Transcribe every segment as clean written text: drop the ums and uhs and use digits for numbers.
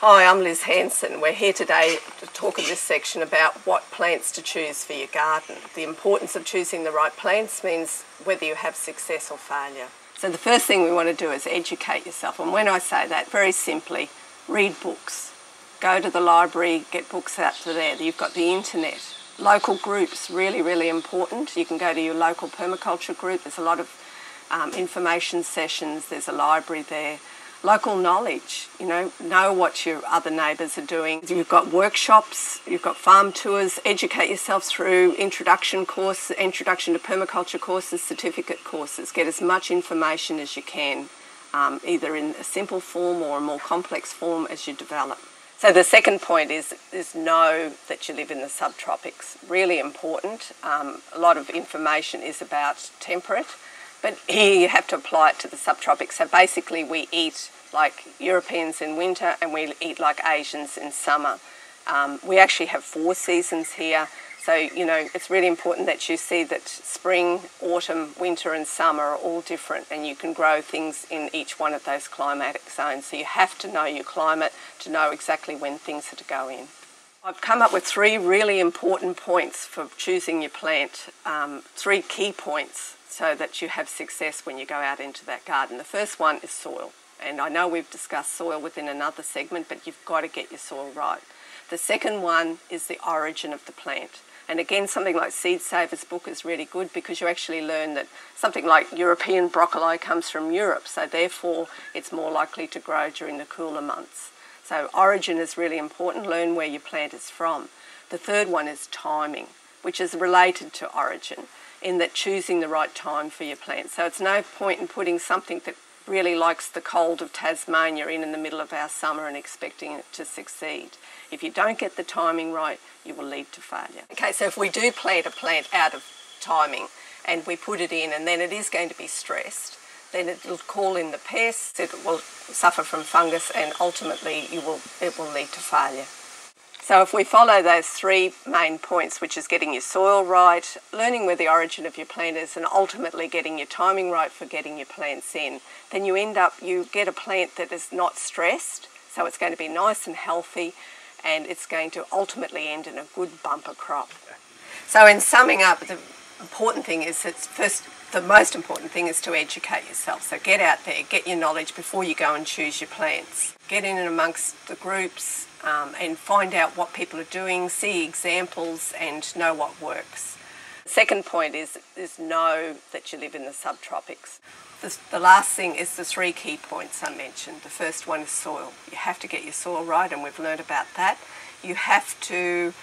Hi, I'm Liz Hanson. We're here today to talk in this section about what plants to choose for your garden. The importance of choosing the right plants means whether you have success or failure. So the first thing we want to do is educate yourself. And when I say that, very simply, read books. Go to the library, get books out to there. You've got the internet. Local groups, really, really important. You can go to your local permaculture group. There's a lot of information sessions. There's a library there. Local knowledge, know what your other neighbours are doing. You've got workshops, you've got farm tours. Educate yourself through introduction to permaculture courses, certificate courses. Get as much information as you can, either in a simple form or a more complex form as you develop. So the second point is know that you live in the subtropics. Really important. A lot of information is about temperate, but here you have to apply it to the subtropics. So basically we eat like Europeans in winter and we eat like Asians in summer. We actually have 4 seasons here. So, it's really important that you see that spring, autumn, winter and summer are all different, and you can grow things in each one of those climatic zones. So you have to know your climate to know exactly when things are to go in. I've come up with 3 really important points for choosing your plant, 3 key points so that you have success when you go out into that garden. The first one is soil. And I know we've discussed soil within another segment, but you've got to get your soil right. The second one is the origin of the plant. And again, something like Seed Saver's book is really good because you actually learn that something like European broccoli comes from Europe, so therefore it's more likely to grow during the cooler months. So origin is really important. Learn where your plant is from. The third one is timing, which is related to origin, in that choosing the right time for your plant. So it's no point in putting something that really likes the cold of Tasmania in the middle of our summer and expecting it to succeed. If you don't get the timing right, you will lead to failure. Okay, so if we do plant a plant out of timing and we put it in and then it is going to be stressed, then it will call in the pests, it will suffer from fungus, and ultimately it will lead to failure. So if we follow those 3 main points, which is getting your soil right, learning where the origin of your plant is, and ultimately getting your timing right for getting your plants in, then you get a plant that is not stressed, so it's going to be nice and healthy, and it's going to ultimately end in a good bumper crop. So in summing up, the important thing is the most important thing is to educate yourself. So get out there, get your knowledge before you go and choose your plants. Get in and amongst the groups and find out what people are doing, see examples and know what works. The second point is know that you live in the subtropics. The last thing is the 3 key points I mentioned. The first one is soil. You have to get your soil right, and we've learned about that. You have to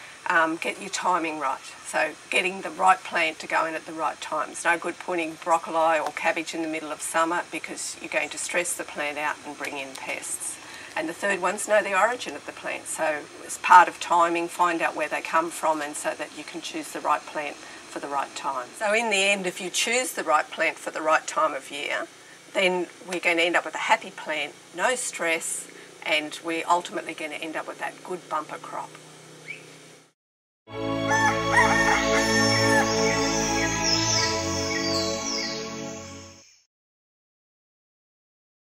get your timing right. So getting the right plant to go in at the right time. It's no good putting broccoli or cabbage in the middle of summer because you're going to stress the plant out and bring in pests. And the third one's know the origin of the plant. So as part of timing, find out where they come from, and so that you can choose the right plant for the right time. So in the end, if you choose the right plant for the right time of year, then we're going to end up with a happy plant, no stress, and we're ultimately going to end up with that good bumper crop.